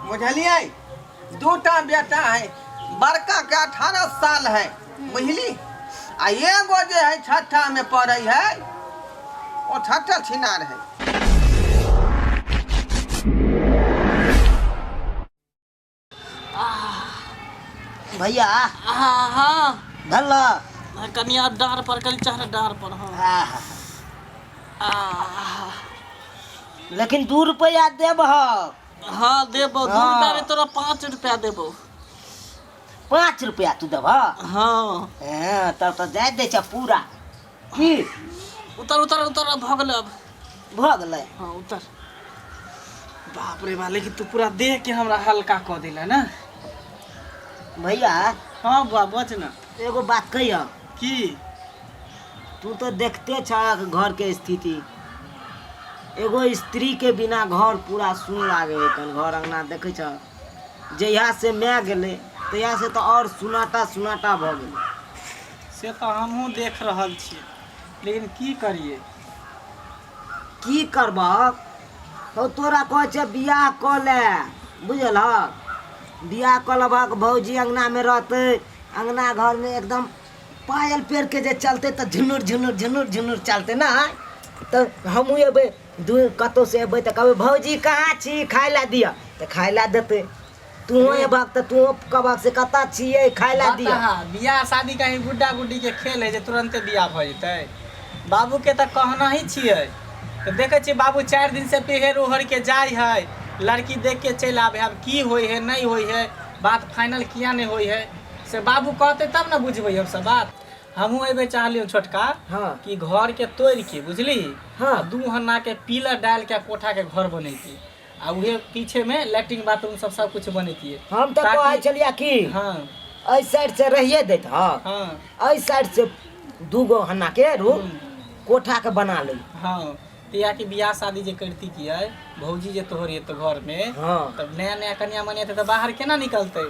बुझलिए दूटा बेटा है, बड़का के 18 साल है बुझली, आ एगो जे है छठा में पढ़े है, वो छठा छिनार है। भैया हाँ हाँ धल्ला कनिया डार पर कल चाह डार पर हाँ लेकिन 2 रुपया देब हाँ देबो 2 रुपया में तोरा 5 रुपया देबो। 5 रुपया तू देब हाँ तब तो जाय दे छ पूरा की उतर उतर उतर भगल अब भ गेलै। हाँ उतर। बाप रे बा लेकिन तू पूरा देख के हमरा हल्का कह दिला ना भैया। हाँ बा बच ना एगो बात कहिया की तू तो देखते छ घर के स्थिति, एगो स्त्री के बिना घर पूरा सुन लागे तन घर अंगना देखे छ, जहिया से मैं गेले तहिया से तो और सुनाटा सुनाटा भ गेले। से तो हमहूँ देख रहल छियै लेकिन की करिए की करबक तो तोरा कह छ बियाह क ले बुझल, बियाह क लेबक भौजी अंगना में रहते, अंगना घर में एकदम पायल पेड़ के जे चलते तो झुनुर झुनुर झुनुर झुनुर चलते ना, तो हमहूँ अबे कतौ से अबे तो कहबे भौजी कहाँ छी खाय ला दिया तो खाय ला देते, तू अबक तो तू कहबक से कता छिए खाय ला दिया। बियाह शादी कहीं गुड्डा गुड्डी के खेल है जे तुरंते बियाह भ जेतै, बाबू के तो कहना ही छियै। तो देखे छियै बाबू 4 दिन से पेहर ओहर के जाय है, लड़की देख के चल आवे, अब की होई है नहीं होई है, बात फाइनल किया नहीं होई है से बाबू कहते तब ना बुझबै हम सब बात। हमहूँ अबे चाहलियो छोटका हाँ कि घर के तोड़ के बुझली हाँ 2 हन्ना के पिलर डाल के कोठा के घर बनैती, आ उहे पीछे में लैट्रिन बाथरूम सब कुछ बनैती। हम तो कहै छलिया कि हाँ एहि साइड से रहिए देत हाँ एहि साइड से 2 हन्ना के रूम कोठा के बना ले। हाँ तिया की बियाह शादी जे करती किया भौजी जे तोहर ये तो घर में हाँ तब नया नया कन्या मनिया तो बाहर केना निकलते,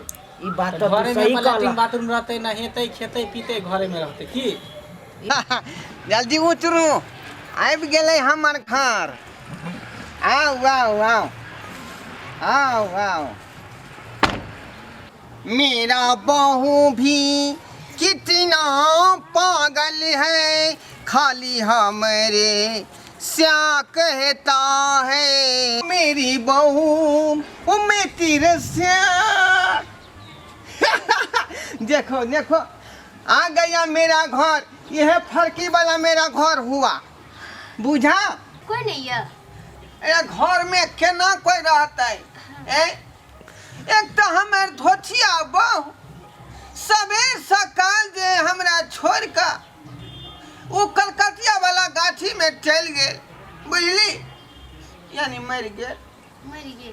ई बात तो घरे सही में कहला। लैट्रिन बाथरूम रहते ना, हेते खेते पीते घरे में रहते की जल्दी उतरू आबि गेलै हमर घर, आओ आओ आओ आओ आओ। मेरा बहू भी कितना पागल है, खाली हमरे श्या कहता है मेरी बहू वो मैं तेरे श्या। देखो देखो आ गया मेरा घर, यह फरकी वाला मेरा घर हुआ, बुझा। कोई नहीं है ए घर में केना कोई रहते ए? एक तो हमार धोतिया बहू सवेर सकाल जे हमरा छोड़ का वो कलकतिया वाला गाछी में चल गए बुझली, यानी मर गए। मर गए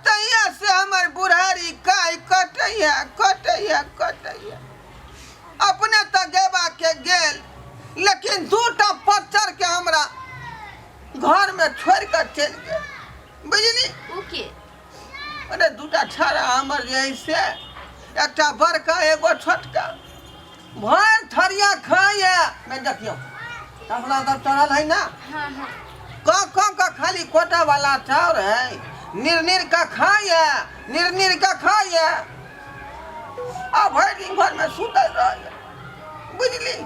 तैया से हमार बुढ़ारी काई कटैया कटैया कटैया, अपने तो गेबा के गेल लेकिन 2टा पत्थर के हमरा घर में छोड़ कर चल गए बुझली। ओके अरे 2टा छाड़ा हमर जैसे, एकटा बड़का एगो छोटका, भर थरिया खाए मैं देखियो कपड़ा तो चढ़ल है ना, हाँ हाँ का खाली कोटा वाला चाउर है, निर्निर का खाए निर्निर का खाए, अब भर दिन भर में सुतल रहे बुझली।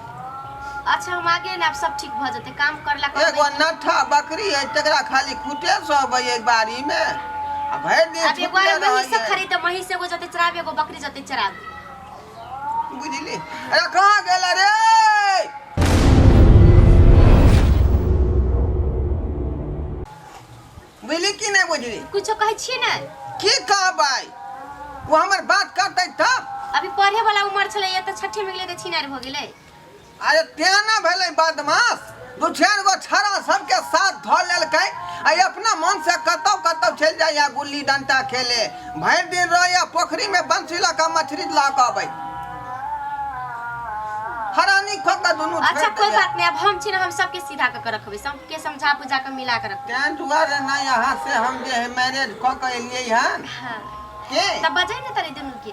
अच्छा हम आगे ना, अब सब ठीक भ जते, काम करला एगो नठा बकरी है तकरा खाली खूटे सब एक बारी में, अब भर दिन अब एगो महीस से खरीद महीस से एगो जते चराबे, एगो बकरी जते चराबे बुझली। अरे कहाँ गेल रे? बुझली कि नहीं बुझली? कुछो कहै छी ना की कहबै? वो हमर बात करते तब। अभी पढ़े वाला उम्र छले, ये तो छठी में गेले त छिनार भ गेले। अरे तेना भेलै बदमाश, 2-4 गो छड़ा सबके साथ ध लेलकै, आ अपना मन से कतौ कतौ चल जाइया गुल्ली डंटा खेले, भर दिन रहया पोखरी में बंसी ला के मछली ला के आबै, हरानी खोका दोनों। अच्छा कोई बात नहीं, अब हम छी ना, हम सबके सीधा क के रखबे, सबके समझा बुझा के मिला के रखबे। तें दुआरे ना यहाँ से हम जे मैरिज क के एलियै हन हां के तब बजाई ना तरी दुनू के।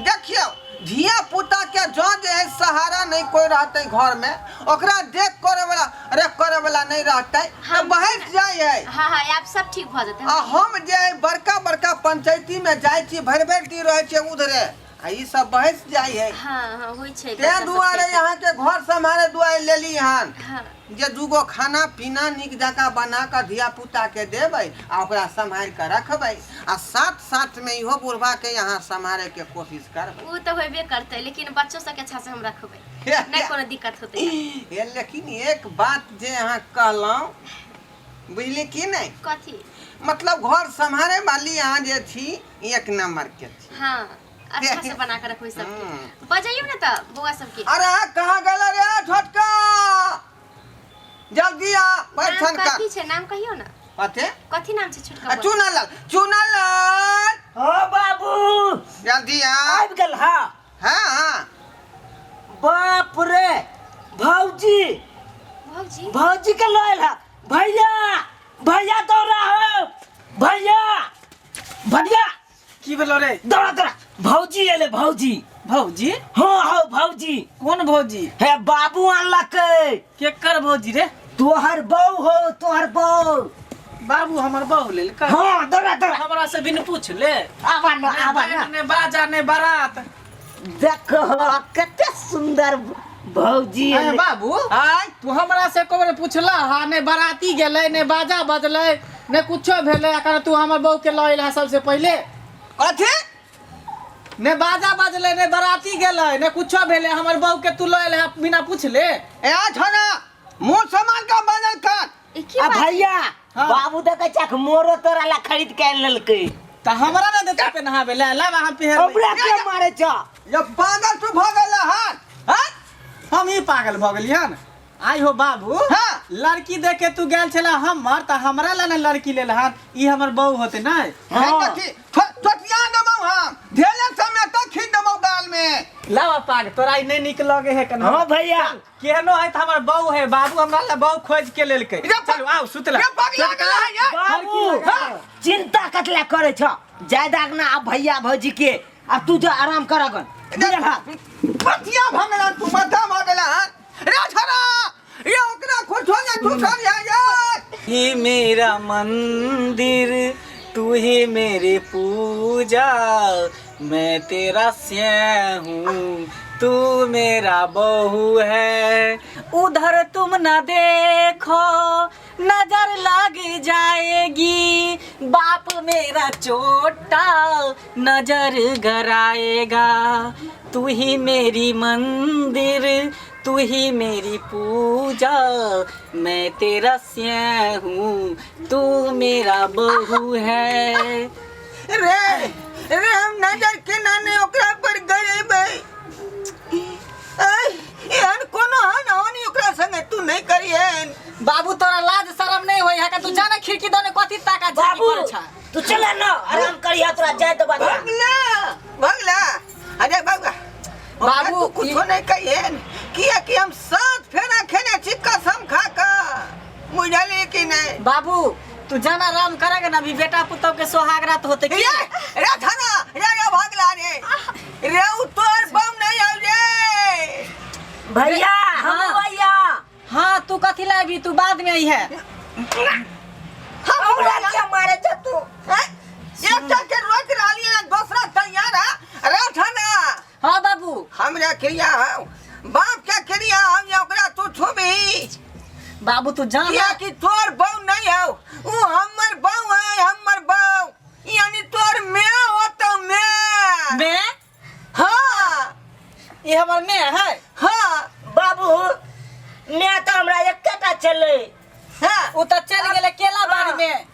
देखियो धिया पुता के जो जे है सहारा नहीं कोई रहते घर में, ओकरा देख करे वाला नहीं रहते, तो बहस जाए है। हाँ हाँ आप सब ठीक भ जते। आ हम जे है बड़का बड़का पंचायती में जाइ छी भरि भरि दिन रहे छै उधरे आ ई सब बहस जाइ है हाँ हाँ होई छै ते दुआरे यहाँ के घर संभाले दुआरे लेली हन हाँ जे दूगो खाना पीना नीक जकाँ बना कऽ धिया पुता के देबै आ ओकरा सम्हारि कऽ रखबै आ साथ साथ में इहो बुढ़वा के यहाँ सम्हारे के कोशिश करबै वो तो होबे करते लेकिन बच्चों सबके अच्छा से हम रखबै नहीं कोनो दिक्कत होते ये लेकिन एक बात जे अहाँ कहलहुँ बुझली कि नहीं कथी मतलब घर संभाले वाली यहाँ जे थी एक नंबर के थी हाँ अच्छा से बना कर रखबै सबके बजाइयो ना त बौआ सबके अरे कहाँ गेल रे छोटका जल्दी आ नाम बैठन का कथी छै नाम कहियो ना कथे कथी नाम छै छोटका बौआ? चुनलाल हाँ बाबू जल्दी आ आबि गेल हाँ हाँ बाप रे भौजी भौजी भौजी के लोयल है भैया भैया दौड़ा हो भैया भैया की भेलो रे दौड़ा दौड़ा भौजी एले भौजी भौजी हाँ हाँ भौजी कौन भौजी हे बाबू अनलक केकर भौजी रे तोहर बहू हो तोहर बहू बाबू हमर बहू लेल कर हाँ दौड़ा दौड़ा हमरा से बिन पूछ ले आवा ना ने बाजा ने बारात देखो कते सुंदर भौजी अरे एले। बाबू तू हमरा से कोबरे पूछला हा ने बाराती गेलै ने बाजा बजलै ने कुछो भेलै अकर तू हमर बहू के लइल है सबसे पहले कथे ने बाजा बजलै ने बाराती गेलै ने कुछो भेलै हमर बहू के तू लइल है बिना पूछले ए छोरा मुंह संभाल का बदल कर ई की आ बात भैया हाँ। बाबू देखे चक मोरो तोरा ला खरीद के आन लेलकै त हमरा ने देता पे नहाबे ले ला वहां पे ओबरा के मारे छ ये पागल तू भ गेल हन हां हम ही पागल भ गेली हन आई हो बाबू हाँ। लड़की देखे तू गेल छला हमर त हमरा ला ने लड़की लेल हन ई हमर बहू होते नहीं है कथी छोटिया दमौ हम ढेले समय तक खींच दमौ गाल में लावा पाग तोरा ई नहीं निक लगे है कन हाँ भैया केहनो है त हमर बहू है बाबू हमरा ला बहू खोज के लेलकै रे चलो आओ सुतला ये पगला गेल है ये बाबू हाँ। चिंता कतला करे छ ज्यादा ना अब भैया भौजी के अब तू जा आराम कर गन बुझल हा बतिया भंगला तू माथा भ गेल हन रे छोरा ये ओकरा खोज हो जा तू कर या ही मेरा मंदिर तू ही मेरी पूजा मैं तेरा स्याह हूँ तू मेरा बहू है उधर तुम न देखो नजर लग जाएगी बाप मेरा चोटा नजर गराएगा तू ही मेरी मंदिर तू ही मेरी पूजा मैं तेरा स्याह हूँ तू मेरा बहू है रे रे हम नजर के नाने ओकरा पर गए भाई यार कोनो हन होनी ओकरा संगे तू नहीं करियन बाबू तोरा लाज शरम नहीं होई है का तू जाने खिड़की दोने कथी ताका झाकी बाबू करे छा तू चला ना आराम करिया तोरा जाय तो बात भगला अरे बाबा बाबू, तू कुछ नहीं कहियन किया कि हम साथ फेरा खेने छी कसम खा का मुझे कि नहीं बाबू तू जाना राम करेगा ना अभी बेटा पुतौ के सोहागरात होते की रे थाना रे भगला रे रे उ तोर बम नहीं आउ रे भैया हम हाँ। भैया हाँ तू कथी लागी तू बाद में आई है हमरा क्या मारे छ तू एक के रोक राली ना दूसरा तैयार है रे थाना हाँ बाबू हमरा क्रिया है बाप के क्रिया हम या ओकरा तू छुबी बाबू तू जान किया कि तोर बहू नहीं हो वो हमर बहू है हमर बहू यानी तोर मैं हो तो मैं हाँ ये हमर में है हाँ बाबू मैं तो हमरा एकटा चले हाँ उ त चल गेले केला बाड़ी में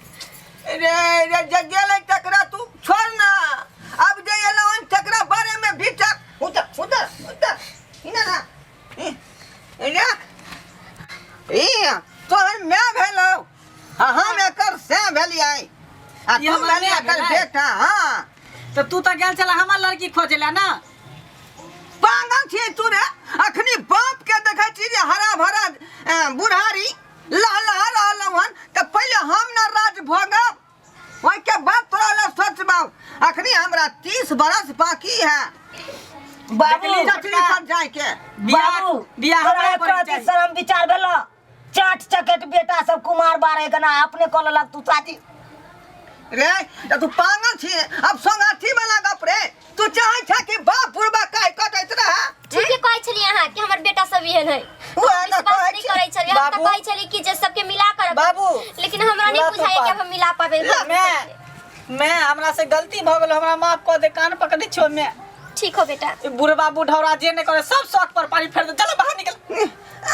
रे रे जगेले तकरा तू छोड़ ना अब जे एलोन तकरा बारे में भीतर उतर उतर उतर इना ना रे ए तोहर मैं भेलो हम एकर से भेली आई आ ये तू हमर भेली माय एकर भेलै? बेटा हाँ तो तू त गेल चला हमर लड़की खोजेला ना पागल छी तू रे अखनी बाप के देखै छी जे हरा भरा बुढ़ारी लहला रहलहन त पहिले हम न राज भोगब ओइ के बाद तोरा ला सोचबौ अखनी हमरा 30 बरस बाकी है बाबू चटनी पर जाए के बाबू बियाह तोरा हमरा एको करे अथी शरम विचार भेलो चाट चकेट बेटा सब कुमार बारे गना अपने कल लग तू शादी रे त तू पागल छी चली कि जे सबके मिला कर बाबू, लेकिन हमरा नहीं पूरा बुझाए तो कि हम मिला पाबे। मैं हमरा से गलती भ गेल, हमरा माफ कर दे, कान पकड़े छो मैं। ठीक हो बेटा। बुढ़वा बुढ़ौरा जे ने करे सब शौक पर पानी फेर दे, चलो बाहर निकल।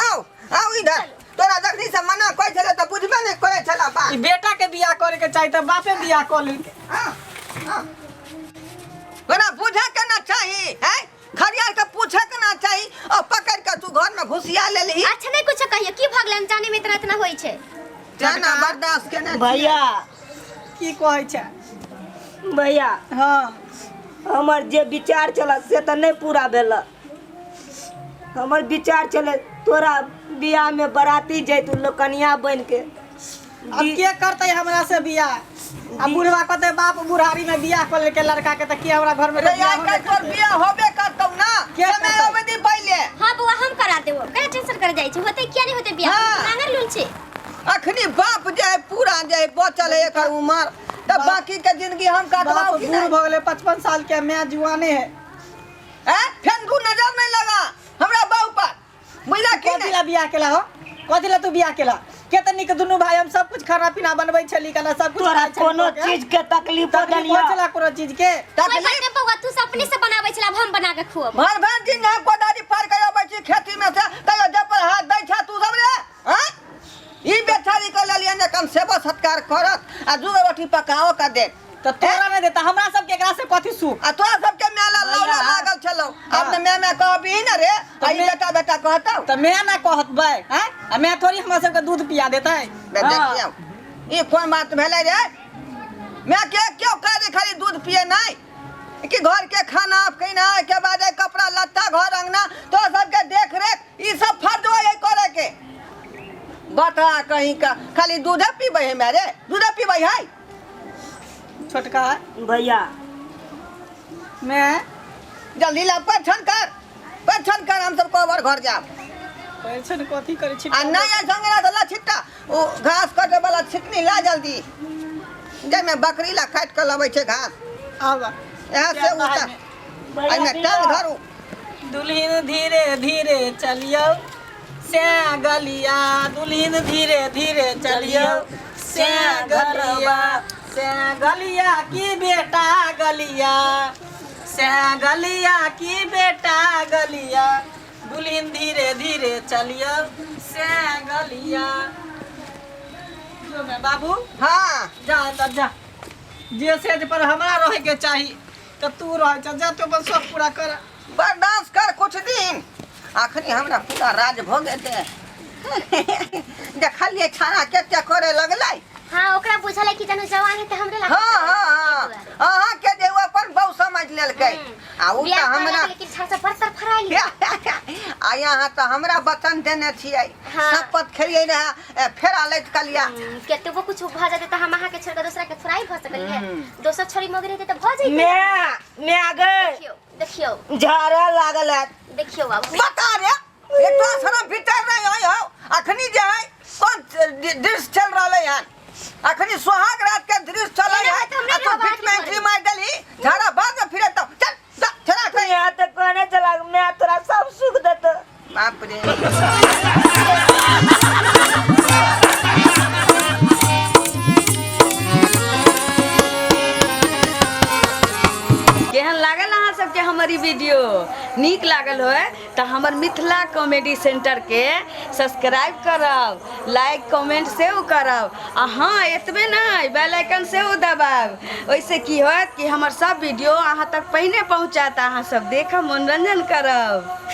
आओ आओ इधर, तोरा जखनी से मना कोई छले त बुझबे नहीं करे छला बा। ई बेटा के बियाह करे के चाही त बापे बियाह कर ली। तोरा बुझे के ना चाहिए है, खरियार के पूछे के ना चाहिए और पकड़ के तू घर में घुसिया ले ली। अच्छा नहीं कुछ कहियो की भगलन जाने में इतना होई छे। जाना बर्दाश्त के ना भैया की कहै छै? भैया हां, हमर जे विचार चला से तो नहीं पूरा भेल। हमर विचार चले तोरा बियाह में बराती जैतू लोकनिया बन के। अब के करतै हमरा से बियाह? आ बुढ़वा कहते बाप बुढ़ारी में बियाह कर के लड़का के त के हमरा घर में रे बियाह यार के तोर बियाह होबे करतौ ना, समय होबे दी पहले। हां बुआ हम करा देबो, काहे टेंशन कर जाई छे, होते क्या नहीं होते बियाह, हाँ। नांगर लून छे। अखनी बाप जाए पूरा जाए बचल है एकर उम्र, तब बाकी के जिंदगी हम बाप काटवाओ कि बूढ़ नहीं? भ गेले, 55 साल के, मैं जुआने है। फेन तू नजर नहीं लगा हमरा बहू पर, बुझला कि नहीं? कथिला बियाह केला हो? कथिला तू बियाह केला? केतनी के दुनु भाई हम सब कुछ खाना पीना बनबै छली कना, सब कुछ तोरा खाइ छली कोनो के। चीज के तकलीफ तकलीफ दलिया होचला कोनो चीज के? कोई तकलीफ बात नहीं बउआ, तू सब अपने से बनावे छला, अब हम बना के खुआब। भर भर दिन है कोदारी पार कर आबै छी खेती में से, कहियो जब पर हाथ दै छ तू सब रे। हां ई बेचारी के ललियन ने कम सेवा सत्कार करत आ दूध रोटी पकाओ का दे। त तोरा नहीं देता, हमरा सब के एकरा से कथि सुख? आ तोरा सबके मेला लौला लागल छलो, अब मैं कहबी न रे, आ ई बेटा बेटा कहतौ। त मैं ना कहत बे, हैं? आ मैं थोड़ी हमरा सब के दूध पिया देतै। बे देखियो ई कोन बात भेलै रे? मैं के क्यों कह दे खाली दूध पिए नहीं कि घर के खाना पीना के बाद कपड़ा लत्ता घर अंगना तो सबके देख रेख ई सब फर्ज है करे के। बता कहीं का खाली दूध पीबे है मेरे, दूध पीबे है छोटका भैया मैं जल्दी ला पहचान कर हम सब को घर जाब। पैसन कथि करे छी? आ नहीं है संगे ना ला छिट्टा ओ घास काटे वाला छिकनी ला जल्दी, जे में बकरी ला काट के लबै छे घास, आवा यहां से उतर आई में टांग धरू। दुल्हन धीरे धीरे चलियो से गलिया, दुल्हन धीरे धीरे चलियो से गलिया, से गलिया की बेटा गलिया, से गलिया की बेटा गलिया, दुल्हन धीरे धीरे चलियो से गलिया। जो मैं बाबू हां जा तब जा, जे सेज पर हमरा रहे के चाही त तू रह जा, तो बस सब पूरा कर। बर्दाश्त कर कुछ दिन, आखिरी हमरा पूरा राज भोगे दे। देखलिए छाना के करे लगलै। हां ओकरा बुझले कि जनु जवान है त हमरे लाग। हां अहाँ के जे अपन बहु समझ लेलकै आ उ त हमरा लेकिन छासा पर फराइली। आ यहाँ त हमरा वचन देने छियै, हाँ। शपथ खेलिए रहा फेरा लैत कलिया। केतबो कुछ भ जाते त हम अहाँ के छोड़ के दूसरा के थोड़ाई भ सकलिए, दोसर छोरी मगर रहते त भ जाइते। मैं आगे देखियो झाड़ा लागल है। देखियो बाबू बता रे ये तो सना भीतर नहीं होय हो, अखनी जे है कौन दृश्य चल रहलै हन, अखनी सुहाग रात के दृश्य चलै है आ तो बीच में एंट्री मार देली, झाड़ा बाद में फिरे तो चल जा चला के यहाँ तक कहने चला मैं तोरा सब सुख देता। बाप रे। केहन लागल अहाँ सबके हमारी वीडियो नीक लागल होय तो हमर मिथिला कॉमेडी सेंटर के सब्सक्राइब करब, लाइक कमेंट सेहो करब आ हाँ एतबे नहीं बेल आइकन सेहो दबाब। ओइसे की होत कि हमर सब वीडियो अहाँ तक पहिने पहुँचात, अहाँ सब देखब मनोरंजन करब।